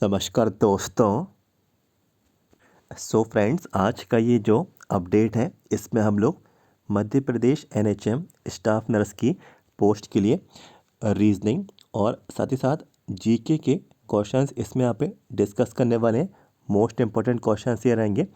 नमस्कार दोस्तों। फ्रेंड्स, आज का ये जो अपडेट है इसमें हम लोग Madhya Pradesh NHM staff nurse की पोस्ट के लिए रीजनिंग और साथ ही साथ जीके के क्वेश्चंस इसमें यहाँ पे डिस्कस करने वाले हैं। मोस्ट इम्पोर्टेंट क्वेश्चंस ये रहेंगे।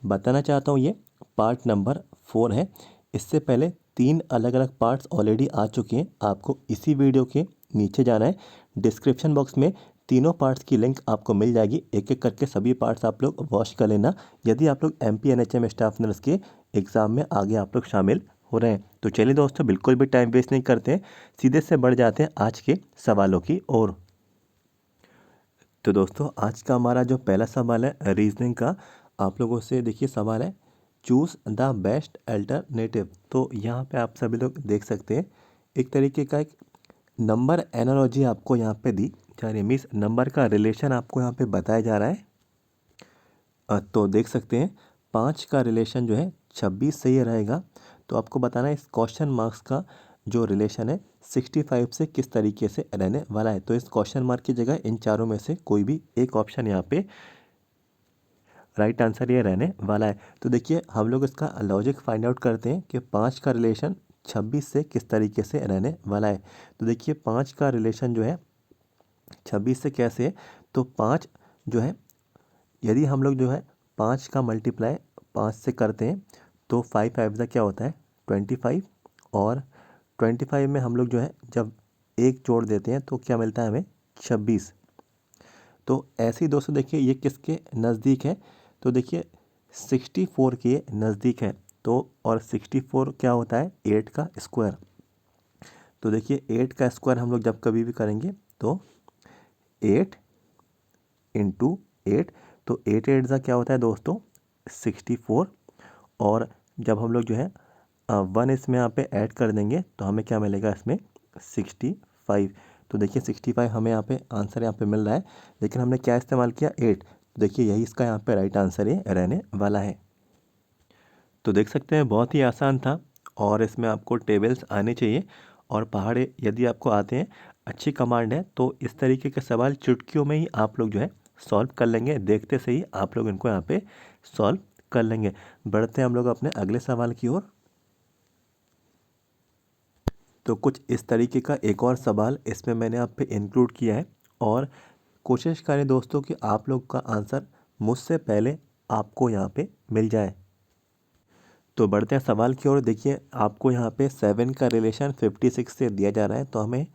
बताना चाहता हूँ ये पार्ट नंबर 4 है। इससे पहले 3 अलग अलग पार्ट्स ऑलरेडी आ चुके हैं। आपको इसी वीडियो के नीचे जाना है, डिस्क्रिप्शन बॉक्स में तीनों पार्ट्स की लिंक आपको मिल जाएगी। एक एक करके सभी पार्ट्स आप लोग वॉच कर लेना यदि आप लोग एमपी एनएचएम स्टाफ नर्स के एग्ज़ाम में आगे आप लोग शामिल हो रहे हैं। तो चलिए दोस्तों, बिल्कुल भी टाइम वेस्ट नहीं करते हैं, सीधे से बढ़ जाते हैं आज के सवालों की ओर। तो दोस्तों, आज का हमारा जो पहला सवाल है रीजनिंग का, आप लोगों से देखिए सवाल है चूज़ द बेस्ट अल्टरनेटिव। तो यहाँ पे आप सभी लोग देख सकते हैं एक तरीके का एक नंबर एनालॉजी आपको यहाँ पे दी जा रही है, मीन्स नंबर का रिलेशन आपको यहाँ पे बताया जा रहा है। तो देख सकते हैं 5 का रिलेशन जो है 26 से ही रहेगा। तो आपको बताना है इस क्वेश्चन मार्क्स का जो रिलेशन है 65 से किस तरीके से रहने वाला है। तो इस क्वेश्चन मार्क की जगह इन चारों में से कोई भी एक ऑप्शन यहाँ पे राइट आंसर ये रहने वाला है। तो देखिए हम लोग इसका लॉजिक फाइंड आउट करते हैं कि 5 का रिलेशन 26 से किस तरीके से रहने वाला है। तो देखिए 5 का रिलेशन जो है 26 से कैसे है, तो 5 जो है यदि हम लोग जो है 5 का मल्टीप्लाई 5 से करते हैं तो 5 5 क्या होता है 25, और 25 में हम लोग जो है जब एक जोड़ देते हैं तो क्या मिलता है हमें 26। तो ऐसे ही दोस्तों देखिए ये किसके नज़दीक है, तो देखिए 64 के नज़दीक है। तो और 64 क्या होता है 8 का स्क्वायर। तो देखिए 8 का स्क्वायर हम लोग जब कभी भी करेंगे तो 8 इंटू 8, तो 8 8 का क्या होता है दोस्तों 64, और जब हम लोग जो है 1 इसमें यहाँ पे ऐड कर देंगे तो हमें क्या मिलेगा इसमें 65। तो देखिए 65 हमें यहाँ पे आंसर यहाँ पे मिल रहा है, लेकिन हमने क्या इस्तेमाल किया 8। तो देखिए यही इसका यहाँ पे राइट आंसर ये रहने वाला है। तो देख सकते हैं बहुत ही आसान था, और इसमें आपको टेबल्स आने चाहिए, और पहाड़े यदि आपको आते हैं अच्छी कमांड है तो इस तरीके के सवाल चुटकियों में ही आप लोग जो है सॉल्व कर लेंगे। देखते से ही आप लोग इनको यहाँ पे सॉल्व कर लेंगे। बढ़ते हैं हम लोग अपने अगले सवाल की ओर। तो कुछ इस तरीके का एक और सवाल इसमें मैंने आप पे इंक्लूड किया है, और कोशिश करें दोस्तों कि आप लोग का आंसर मुझसे पहले आपको यहाँ पे मिल जाए। तो बढ़ते हैं सवाल की ओर। देखिए आपको यहाँ पे 7 का रिलेशन 56 से दिया जा रहा है, तो हमें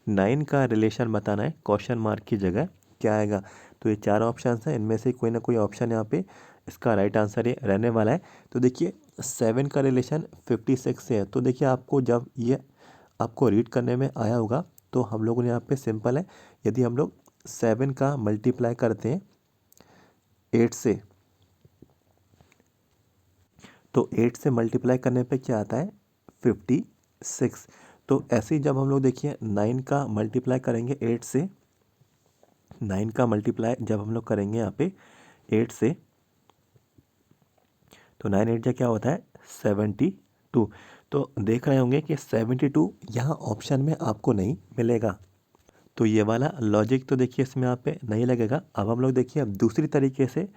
9 का रिलेशन बताना है। क्वेश्चन मार्क की जगह क्या आएगा, तो ये 4 ऑप्शन हैं, इनमें से कोई ना कोई ऑप्शन यहाँ पे इसका राइट आंसर ये रहने वाला है। तो देखिए 7 का रिलेशन 56 से है, तो देखिए आपको जब ये आपको रीड करने में आया होगा तो हम लोगों ने यहाँ पे सिंपल है, यदि हम लोग 7 का मल्टीप्लाई करते हैं 8 से, तो 8 से मल्टीप्लाई करने पे क्या आता है 56। तो ऐसे ही जब हम लोग देखिए 9 का मल्टीप्लाई करेंगे 8 से, 9 का मल्टीप्लाई जब हम लोग करेंगे यहाँ पे 8 से, तो 9 8 क्या होता है 72। तो देख रहे होंगे कि 72 यहाँ ऑप्शन में आपको नहीं मिलेगा। तो ये वाला लॉजिक तो देखिए इसमें आप पे नहीं लगेगा। अब हम लोग देखिए अब दूसरी तरीके से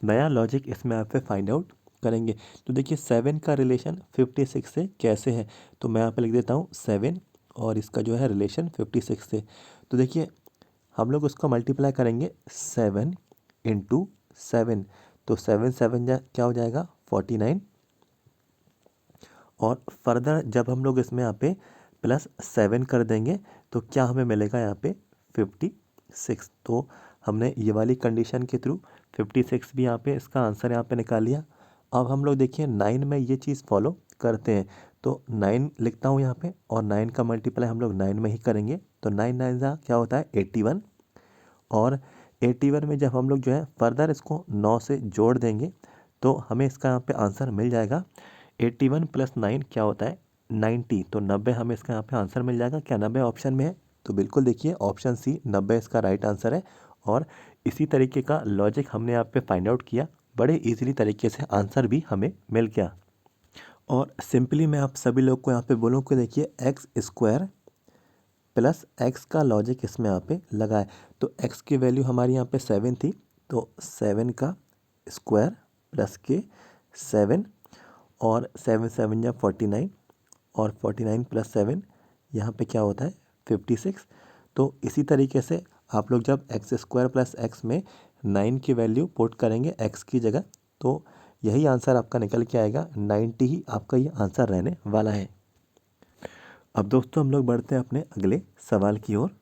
नया लॉजिक इसमें आप पे फाइंड आउट करेंगे। तो देखिए 7 का रिलेशन 56 से कैसे है, तो मैं यहाँ पे लिख देता हूँ 7 और इसका जो है रिलेशन 56 से। तो देखिए हम लोग उसको मल्टीप्लाई करेंगे 7 इंटू 7, तो 7 7 क्या हो जाएगा 49, और फर्दर जब हम लोग इसमें यहाँ पे +7 कर देंगे तो क्या हमें मिलेगा यहाँ पे 56। तो हमने ये वाली कंडीशन के थ्रू 56 भी यहाँ पे इसका आंसर यहाँ पे निकाल लिया। अब हम लोग देखिए 9 में ये चीज़ फॉलो करते हैं, तो 9 लिखता हूँ यहाँ पे, और 9 का मल्टीप्लाई हम लोग 9 में ही करेंगे। तो 9 9 का क्या होता है 81, और 81 में जब हम लोग जो है फर्दर इसको 9 से जोड़ देंगे तो हमें इसका यहाँ पे आंसर मिल जाएगा 81 + 9 क्या होता है 90। तो 90 हमें इसका यहाँ पे आंसर मिल जाएगा। क्या 90 ऑप्शन में है, तो बिल्कुल देखिए ऑप्शन सी 90 इसका राइट आंसर है। और इसी तरीके का लॉजिक हमने यहाँ पे फाइंड आउट किया, बड़े इजीली तरीके से आंसर भी हमें मिल गया। और सिंपली मैं आप सभी लोग को यहाँ पे बोलूँ कि देखिए x² प्लस एक्स का लॉजिक इसमें यहाँ पे लगाए। तो एक्स की वैल्यू हमारी यहाँ पे 7 थी, तो 7 का स्क्वायर प्लस के 7, और 7 7 या 49, और 49 प्लस 7 यहाँ पे क्या होता है 56। तो इसी तरीके से आप लोग जब एक्स स्क्वायर प्लस एक्स में 9 की वैल्यू पुट करेंगे एक्स की जगह, तो यही आंसर आपका निकल के आएगा, 90 ही आपका ये आंसर रहने वाला है। अब दोस्तों हम लोग बढ़ते हैं अपने अगले सवाल की ओर।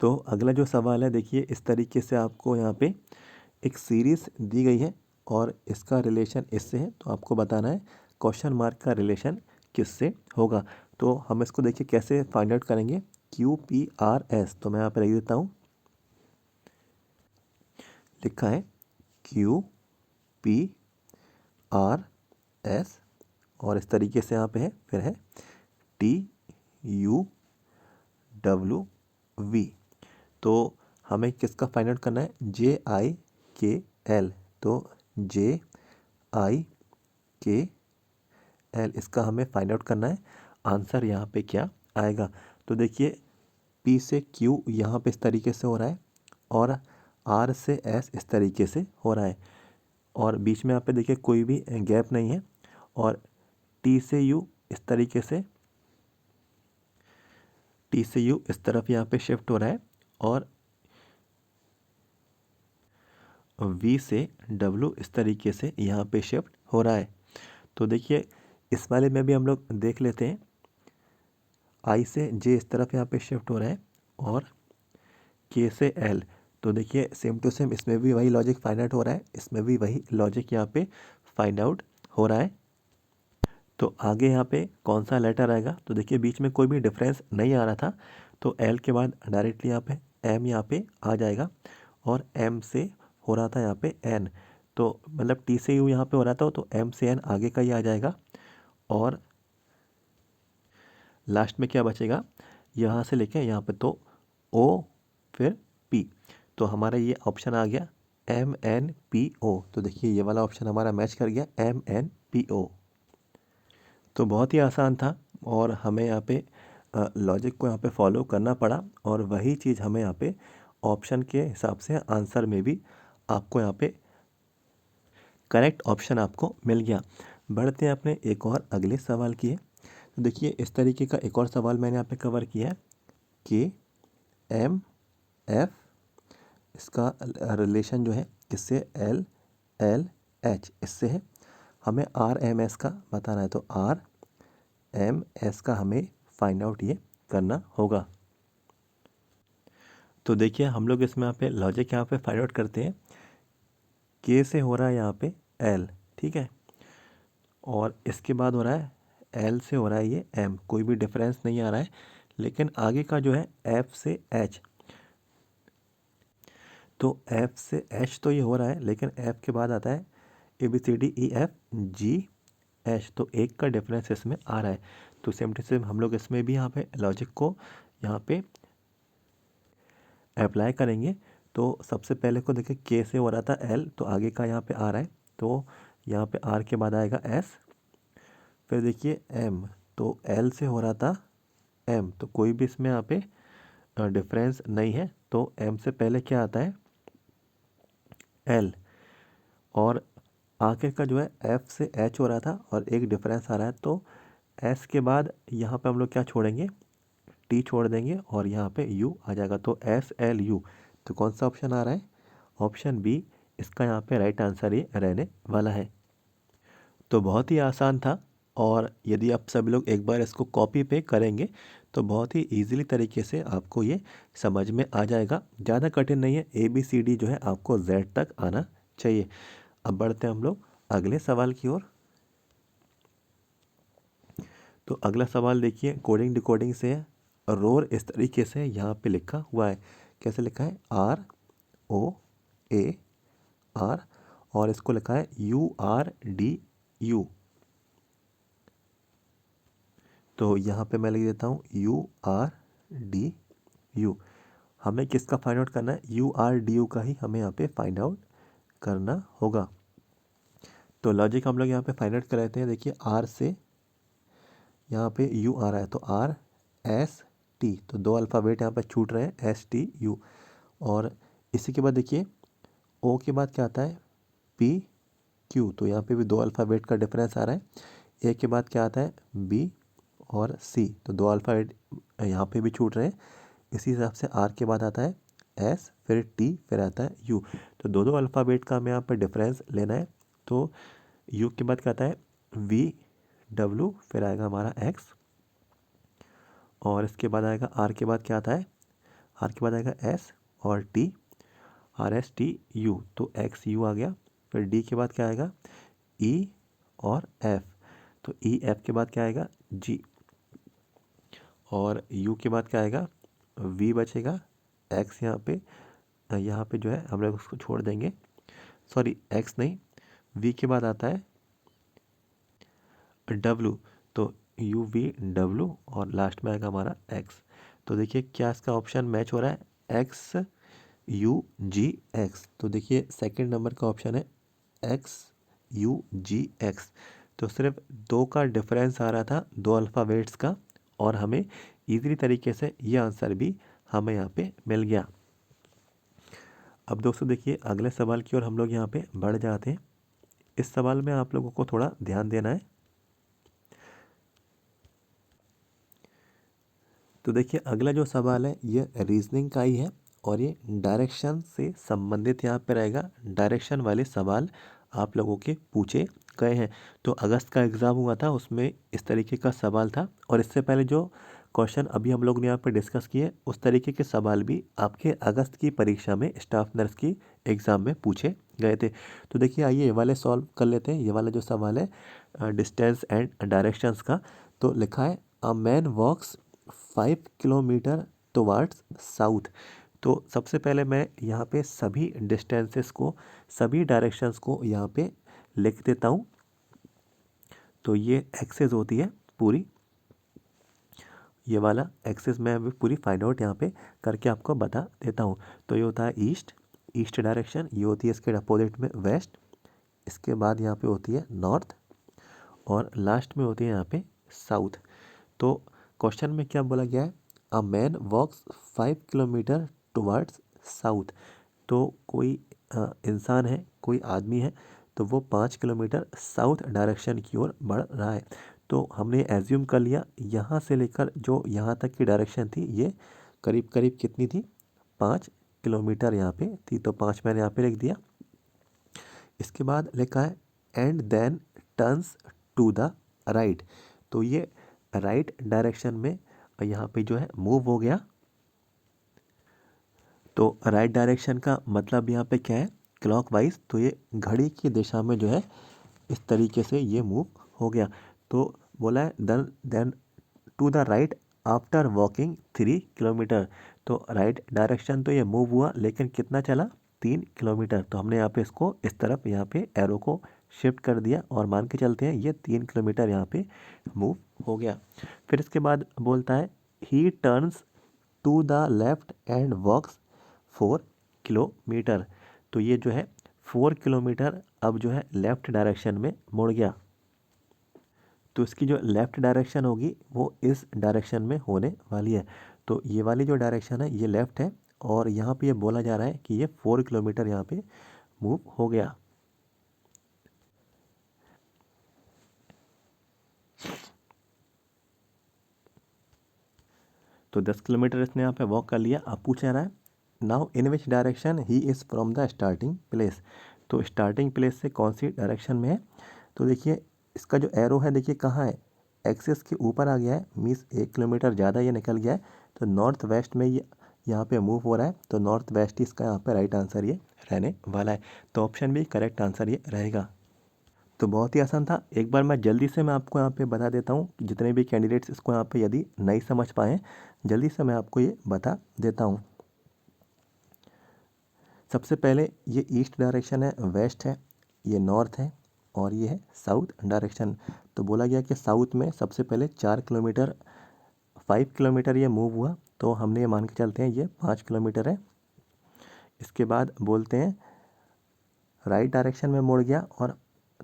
तो अगला जो सवाल है, देखिए इस तरीके से आपको यहाँ पे एक सीरीज़ दी गई है और इसका रिलेशन इससे है, तो आपको बताना है क्वेश्चन मार्क का रिलेशन किससे होगा। तो हम इसको देखिए कैसे फाइंड आउट करेंगे, QPRS। तो मैं यहाँ पर लिख देता हूँ, लिखा है QPRS, और इस तरीके से यहाँ पे है, फिर है TUWV। तो हमें किसका फाइंड आउट करना है, JIKL। तो JIKL इसका हमें फाइंड आउट करना है, आंसर यहाँ पे क्या आएगा। तो देखिए P से Q यहाँ पे इस तरीके से हो रहा है, और R से S इस तरीके से हो रहा है, और बीच में यहाँ पे देखिए कोई भी गैप नहीं है, और T से U इस तरीके से, T से U इस तरफ यहाँ पे शिफ्ट हो रहा है, और V से W इस तरीके से यहाँ पे शिफ्ट हो रहा है। तो देखिए इस वाले में भी हम लोग देख लेते हैं, I से J इस तरफ यहाँ पे शिफ्ट हो रहा है, और K से L। तो देखिए सेम टू सेम इसमें भी वही लॉजिक फाइंड आउट हो रहा है, इसमें भी वही लॉजिक यहाँ पे फाइंड आउट हो रहा है। तो आगे यहाँ पे कौन सा लेटर आएगा, तो देखिए बीच में कोई भी डिफरेंस नहीं आ रहा था, तो L के बाद डायरेक्टली यहाँ पे M यहाँ पे आ जाएगा, और M से हो रहा था यहाँ पे N, तो मतलब T से U यहाँ पे हो रहा था, तो M से N आगे का ही आ जाएगा, और लास्ट में क्या बचेगा यहाँ से लेके यहाँ पे, तो O फिर P। तो हमारा ये ऑप्शन आ गया MNPO। तो देखिए ये वाला ऑप्शन हमारा मैच कर गया, MNPO। तो बहुत ही आसान था, और हमें यहाँ पे लॉजिक को यहाँ पे फॉलो करना पड़ा, और वही चीज़ हमें यहाँ पे ऑप्शन के हिसाब से आंसर में भी आपको यहाँ पे करेक्ट ऑप्शन आपको मिल गया। बढ़ते हैं अपने एक और अगले सवाल की है। तो देखिए इस तरीके का एक और सवाल मैंने यहाँ पे कवर किया है, KMF इसका रिलेशन जो है किससे, LLH इससे है। हमें RMS का बताना है, तो RMS का हमें फाइंड आउट ये करना होगा। तो देखिए हम लोग इसमें यहाँ पे लॉजिक यहाँ पे फाइंड आउट करते हैं, K से हो रहा है यहाँ पे L, ठीक है, और इसके बाद हो रहा है L से हो रहा है ये M, कोई भी डिफरेंस नहीं आ रहा है, लेकिन आगे का जो है F से H, तो F से H तो ये हो रहा है, लेकिन F के बाद आता है ABCDEFGH, तो एक का डिफरेंस इसमें आ रहा है। तो सेम टू सेम हम लोग इसमें भी यहाँ पे लॉजिक को यहाँ पे अप्लाई करेंगे। तो सबसे पहले को देखिए K से हो रहा था L, तो आगे का यहाँ पे आ रहा है, तो यहाँ पे R के बाद आएगा S, फिर देखिए M, तो L से हो रहा था M, तो कोई भी इसमें यहाँ पे डिफरेंस नहीं है, तो M से पहले क्या आता है L, और आखिर का जो है F से H हो रहा था और एक डिफरेंस आ रहा है, तो S के बाद यहाँ पे हम लोग क्या छोड़ेंगे, T छोड़ देंगे, और यहाँ पे U आ जाएगा, तो SLU। तो कौन सा ऑप्शन आ रहा है, ऑप्शन बी इसका यहाँ पे राइट आंसर ये रहने वाला है। तो बहुत ही आसान था, और यदि आप सभी लोग एक बार इसको कॉपी पे करेंगे तो बहुत ही इजीली तरीके से आपको ये समझ में आ जाएगा, ज़्यादा कठिन नहीं है। ABCD जो है आपको Z तक आना चाहिए। अब बढ़ते हैं हम लोग अगले सवाल की ओर। तो अगला सवाल देखिए कोडिंग डिकोडिंग से है, रोर इस तरीके से यहाँ पे लिखा हुआ है, कैसे लिखा है ROAR, और इसको लिखा है URDU। तो यहाँ पे मैं लिख देता हूँ URDU। हमें किसका फाइंड आउट करना है, URDU का ही हमें यहाँ पे फाइंड आउट करना होगा। तो लॉजिक हम लोग यहाँ पे फाइंड आउट कर लेते हैं। देखिए R से यहाँ पे U आ रहा है, तो R एस टी, तो दो अल्फ़ाबेट यहाँ पे छूट रहे हैं, एस टी यू। और इसी के बाद देखिए ओ के बाद क्या आता है, पी क्यू, तो यहाँ पे भी दो अल्फ़ाबेट का डिफरेंस आ रहा है। ए के बाद क्या आता है, बी और सी, तो दो अल्फ़ाबेट यहाँ पे भी छूट रहे हैं। इसी हिसाब से आर के बाद आता है एस, फिर टी, फिर आता है यू, तो दो दो अल्फ़ाबेट का हमें यहाँ पर डिफरेंस लेना है। तो यू के बाद क्या आता है, वी डब्ल्यू, फिर आएगा हमारा एक्स, और इसके बाद आएगा आर के बाद क्या आता है, आर के बाद आएगा एस और T, R S T U, तो एक्स यू आ गया। फिर डी के बाद क्या आएगा, ई और एफ, तो ई एफ के बाद क्या आएगा, जी, और यू के बाद क्या आएगा, वी बचेगा, एक्स यहाँ पे जो है हम लोग उसको छोड़ देंगे, सॉरी एक्स नहीं, वी के बाद आता है डब्लू, तो यू वी डब्लू, और लास्ट में आएगा हमारा एक्स। तो देखिए क्या इसका ऑप्शन मैच हो रहा है, एक्स यू जी एक्स, तो देखिए सेकंड नंबर का ऑप्शन है एक्स यू जी एक्स। तो सिर्फ दो का डिफरेंस आ रहा था, दो अल्फ़ाबेट्स का, और हमें इजीली तरीके से ये आंसर भी हमें यहाँ पे मिल गया। अब दोस्तों देखिए अगले सवाल की ओर हम लोग यहाँ पे बढ़ जाते हैं। इस सवाल में आप लोगों को थोड़ा ध्यान देना है। तो देखिए अगला जो सवाल है ये रीजनिंग का ही है, और ये डायरेक्शन से संबंधित यहाँ पे रहेगा। डायरेक्शन वाले सवाल आप लोगों के पूछे गए हैं। तो अगस्त का एग्ज़ाम हुआ था, उसमें इस तरीके का सवाल था, और इससे पहले जो क्वेश्चन अभी हम लोग ने यहाँ पे डिस्कस किए उस तरीके के सवाल भी आपके अगस्त की परीक्षा में स्टाफ नर्स की एग्ज़ाम में पूछे गए थे। तो देखिए आइए ये वाले सॉल्व कर लेते हैं। ये वाला जो सवाल है डिस्टेंस एंड डायरेक्शंस का, तो लिखा है a man walks 5 kilometre towards south. तो सबसे पहले मैं यहाँ पे सभी डिस्टेंसेस को, सभी डायरेक्शंस को यहाँ पे लिख देता हूँ। तो ये एक्सेस होती है पूरी, ये वाला एक्सेस मैं अभी पूरी फाइंड आउट यहाँ पे करके आपको बता देता हूँ। तो ये होता है ईस्ट, ईस्ट डायरेक्शन, ये होती है इसके अपोजिट में वेस्ट, इसके बाद यहाँ पे होती है नॉर्थ, और लास्ट में होती है यहाँ पे साउथ। तो क्वेश्चन में क्या बोला गया है, a man walks 5 kilometre towards south. तो कोई इंसान है, कोई आदमी है, तो वो 5 किलोमीटर साउथ डायरेक्शन की ओर बढ़ रहा है। तो हमने एज्यूम कर लिया यहाँ से लेकर जो यहाँ तक की डायरेक्शन थी ये करीब करीब कितनी थी, 5 किलोमीटर यहाँ पे थी, तो 5 मैंने यहाँ पे लिख दिया। इसके बाद लिखा है and then turns to the right, तो ये राइट डायरेक्शन में यहाँ पे जो है मूव हो गया। तो राइट डायरेक्शन का मतलब यहाँ पे क्या है, क्लॉकवाइज, तो ये घड़ी की दिशा में जो है इस तरीके से ये मूव हो गया। तो बोला है then to the right after walking 3 kilometre, तो राइट डायरेक्शन तो ये मूव हुआ, लेकिन कितना चला, 3 किलोमीटर। तो हमने यहाँ पे इसको इस तरफ यहाँ पे एरो को शिफ्ट कर दिया, और मान के चलते हैं ये 3 किलोमीटर यहाँ पे मूव हो गया। फिर इसके बाद बोलता है he turns to the left and walks 4 kilometre, तो ये जो है 4 किलोमीटर अब जो है लेफ़्ट डायरेक्शन में मुड़ गया। तो इसकी जो लेफ़्ट डायरेक्शन होगी वो इस डायरेक्शन में होने वाली है। तो ये वाली जो डायरेक्शन है ये लेफ़्ट है, और यहाँ पे ये बोला जा रहा है कि ये 4 किलोमीटर यहाँ पे मूव हो गया। तो 10 किलोमीटर इसने यहाँ पे वॉक कर लिया। अब पूछ रहा है now in which direction he is from the starting place, तो स्टार्टिंग प्लेस से कौन सी डायरेक्शन में है। तो देखिए इसका जो एरो है देखिए कहाँ है, एक्सिस के ऊपर आ गया है, मीन्स 1 किलोमीटर ज़्यादा ये निकल गया है। तो नॉर्थ वेस्ट में ये यहाँ पे मूव हो रहा है, तो नॉर्थ वेस्ट ही इसका यहाँ पे राइट आंसर ये रहने वाला है। तो ऑप्शन भी करेक्ट आंसर ये रहेगा। तो बहुत ही आसान था। एक बार मैं जल्दी से मैं आपको यहाँ पे बता देता हूँ कि जितने भी कैंडिडेट्स इसको यहाँ पे यदि नहीं समझ पाएँ, जल्दी से मैं आपको ये बता देता हूँ। सबसे पहले ये ईस्ट डायरेक्शन है, वेस्ट है, ये नॉर्थ है, और ये है साउथ डायरेक्शन। तो बोला गया कि साउथ में सबसे पहले 4 किलोमीटर 5 किलोमीटर ये मूव हुआ, तो हमने ये मान के चलते हैं ये 5 किलोमीटर है। इसके बाद बोलते हैं राइट डायरेक्शन में मुड़ गया और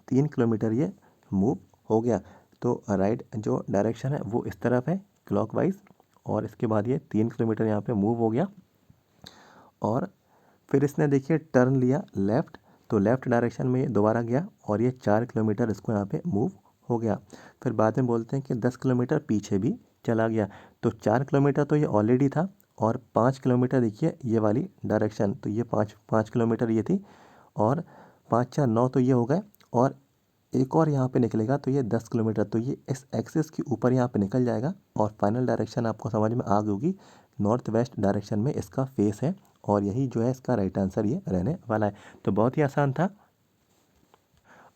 3 किलोमीटर ये मूव हो गया। तो राइट जो डायरेक्शन है वो इस तरफ है क्लॉकवाइज, और इसके बाद ये 3 किलोमीटर यहाँ पे मूव हो गया। और फिर इसने देखिए टर्न लिया लेफ़्ट, तो लेफ़्ट डायरेक्शन में ये दोबारा गया और ये 4 किलोमीटर इसको यहाँ पे मूव हो गया। फिर बाद में बोलते हैं कि 10 किलोमीटर पीछे भी चला गया। तो 4 किलोमीटर तो ये ऑलरेडी था और 5 किलोमीटर देखिए ये वाली डायरेक्शन, तो ये 5 किलोमीटर ये थी और 5 4 9 तो ये हो गए और एक और यहाँ पे निकलेगा तो ये 10 किलोमीटर, तो ये इस एक्सिस के ऊपर यहाँ पे निकल जाएगा और फाइनल डायरेक्शन आपको समझ में आ गई होगी, नॉर्थ वेस्ट डायरेक्शन में इसका फेस है और यही जो है इसका राइट आंसर ये रहने वाला है। तो बहुत ही आसान था।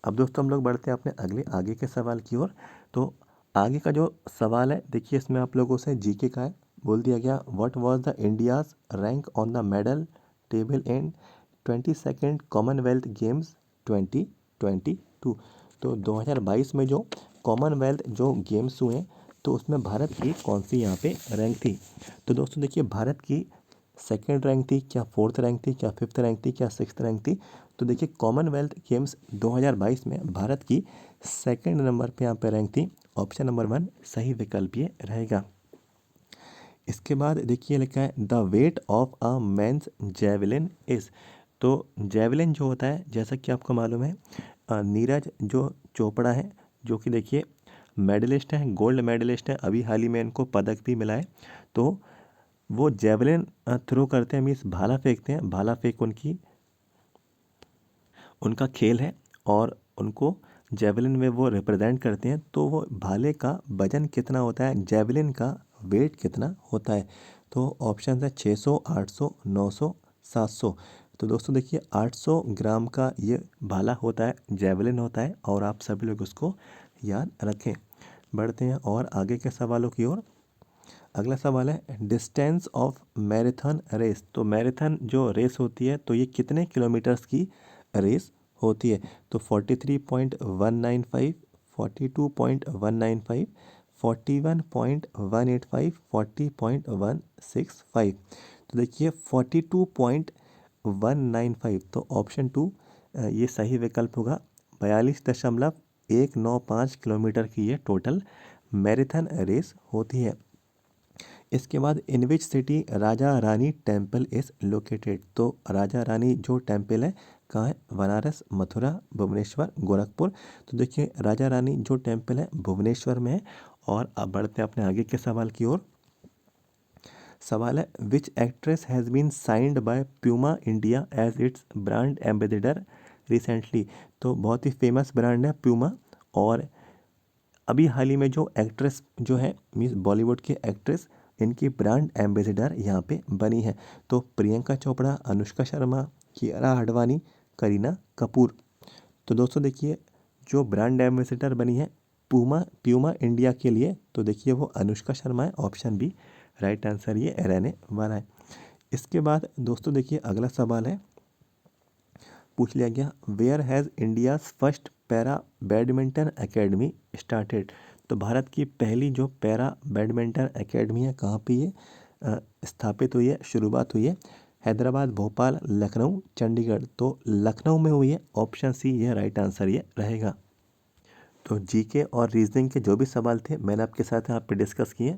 अब दोस्तों हम लोग बढ़ते हैं अपने आगे के सवाल की ओर। तो आगे का जो सवाल है देखिए इसमें आप लोगों से जीके का है। बोल दिया गया what was the India's rank on the medal table in 22nd Commonwealth games 2022। तो 2022 में जो कॉमनवेल्थ जो गेम्स हुए तो उसमें भारत की कौन सी यहाँ पे रैंक थी। तो दोस्तों देखिए भारत की सेकेंड रैंक थी, क्या फोर्थ रैंक थी, क्या फिफ्थ रैंक थी, क्या सिक्स्थ रैंक थी। तो देखिए कॉमनवेल्थ गेम्स 2022 में भारत की सेकेंड नंबर पे यहाँ पे रैंक थी। ऑप्शन नंबर 1 सही विकल्प ये रहेगा। इसके बाद देखिए लिखा है the weight of a men's javelin is. तो जेवलिन जो होता है जैसा कि आपको मालूम है नीरज जो चोपड़ा है जो कि देखिए मेडलिस्ट हैं, गोल्ड मेडलिस्ट हैं, अभी हाल ही में इनको पदक भी मिला है। तो वो जेवलिन थ्रो करते हैं, मीन्स भाला फेंकते हैं। भाला फेंक उनका खेल है और उनको जेवलिन में वो रिप्रेजेंट करते हैं। तो वो भाले का वजन कितना होता है, जेवलिन का वेट कितना होता है। तो ऑप्शन है 600, 800, 900, 700। तो दोस्तों देखिए 800 ग्राम का ये भाला होता है, जेवलिन होता है और आप सभी लोग उसको याद रखें। बढ़ते हैं और आगे के सवालों की ओर। अगला सवाल है डिस्टेंस ऑफ मैराथन रेस। तो मैराथन जो रेस होती है तो ये कितने किलोमीटर्स की रेस होती है। तो 43.195, 42.195, 41.185, 40.165। तो देखिए 42.195 तो ऑप्शन 2 ये सही विकल्प होगा। 42.195 किलोमीटर की ये टोटल मैराथन रेस होती है। इसके बाद in which city Raja Rani temple is located. तो राजा रानी जो टेम्पल है कहाँ है, बनारस, मथुरा, भुवनेश्वर, गोरखपुर। तो देखिए राजा रानी जो टेम्पल है भुवनेश्वर में है। और अब बढ़ते हैं अपने आगे के सवाल की ओर। सवाल है which actress has been signed by Puma India as its brand ambassador recently. तो बहुत ही फेमस ब्रांड है प्यूमा और अभी हाल ही में जो एक्ट्रेस जो है मीन्स बॉलीवुड की एक्ट्रेस इनकी ब्रांड एम्बेसडर यहाँ पे बनी है। तो प्रियंका चोपड़ा, अनुष्का शर्मा, कियारा आडवाणी, करीना कपूर। तो दोस्तों देखिए जो ब्रांड एम्बेसडर बनी है प्यूमा इंडिया के लिए तो देखिए वो अनुष्का शर्मा है। ऑप्शन बी राइट आंसर ये रहने वाला है। इसके बाद दोस्तों देखिए अगला सवाल है पूछ लिया गया where has India's first para badminton academy started. तो भारत की पहली जो पैरा बैडमिंटन एकेडमी है कहाँ पे ये स्थापित हुई है, शुरुआत हुई है। हैदराबाद, भोपाल, लखनऊ, चंडीगढ़। तो लखनऊ में हुई है। ऑप्शन सी ये राइट आंसर ये रहेगा। तो जीके और रीजनिंग के जो भी सवाल थे मैंने आपके साथ यहाँ पे डिस्कस किए।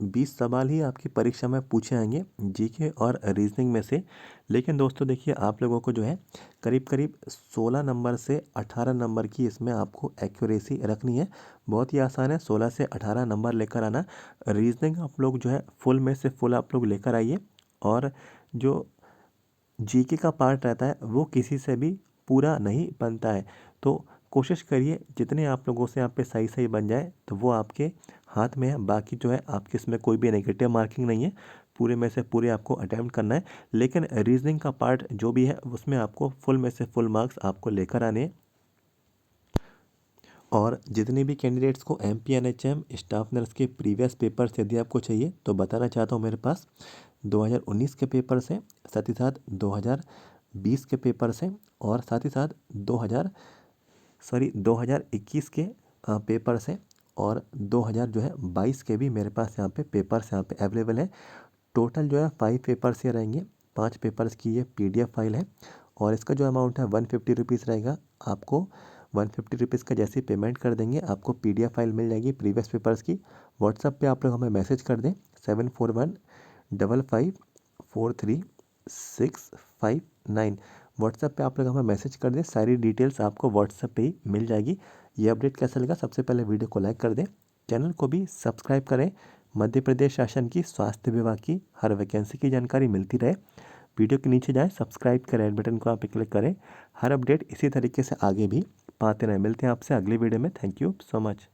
20 सवाल ही आपकी परीक्षा में पूछे आएंगे जीके और रीजनिंग में से। लेकिन दोस्तों देखिए आप लोगों को जो है करीब करीब 16 नंबर से 18 नंबर की इसमें आपको एक्यूरेसी रखनी है। बहुत ही आसान है, 16 से 18 नंबर लेकर आना। रीजनिंग आप लोग जो है फुल में से फुल आप लोग लेकर आइए और जो जीके का पार्ट रहता है वो किसी से भी पूरा नहीं बनता है। तो कोशिश करिए जितने आप लोगों से यहाँ पे सही सही बन जाए तो वो आपके हाथ में है। बाकी जो है आपके इसमें कोई भी नेगेटिव मार्किंग नहीं है, पूरे में से पूरे आपको अटैम्प्ट करना है। लेकिन रीजनिंग का पार्ट जो भी है उसमें आपको फुल में से फुल मार्क्स आपको लेकर आने हैं। और जितने भी कैंडिडेट्स को MPNHM स्टाफ नर्स के प्रीवियस पेपर्स यदि आपको चाहिए तो बताना चाहता हूँ मेरे पास 2019 के पेपर्स हैं, साथ ही साथ 2020 के पेपर्स हैं और साथ ही साथ 2021 के पेपर्स हैं और 2000 जो है 22 के भी मेरे पास यहाँ पे पेपर्स यहाँ पे अवेलेबल है। टोटल जो है 5 पेपर्स ये रहेंगे, 5 पेपर्स की ये PDF फाइल है और इसका जो अमाउंट है 150 रुपीज़ रहेगा। आपको 150 रुपीज़ का जैसे ही पेमेंट कर देंगे आपको PDF फाइल मिल जाएगी प्रीवियस पेपर्स की। व्हाट्सएप पे आप लोग हमें मैसेज कर दें, 7415543659। व्हाट्सएप पे आप लोग हमें मैसेज कर दें, सारी डिटेल्स आपको व्हाट्सएप पे ही मिल जाएगी। ये अपडेट कैसा लगा, सबसे पहले वीडियो को लाइक कर दें, चैनल को भी सब्सक्राइब करें। मध्य प्रदेश शासन की स्वास्थ्य विभाग की हर वैकेंसी की जानकारी मिलती रहे। वीडियो के नीचे जाएं, सब्सक्राइब करें, रेड बटन को आप क्लिक करें। हर अपडेट इसी तरीके से आगे भी पाते रहें। मिलते हैं आपसे अगली वीडियो में। Thank you so much.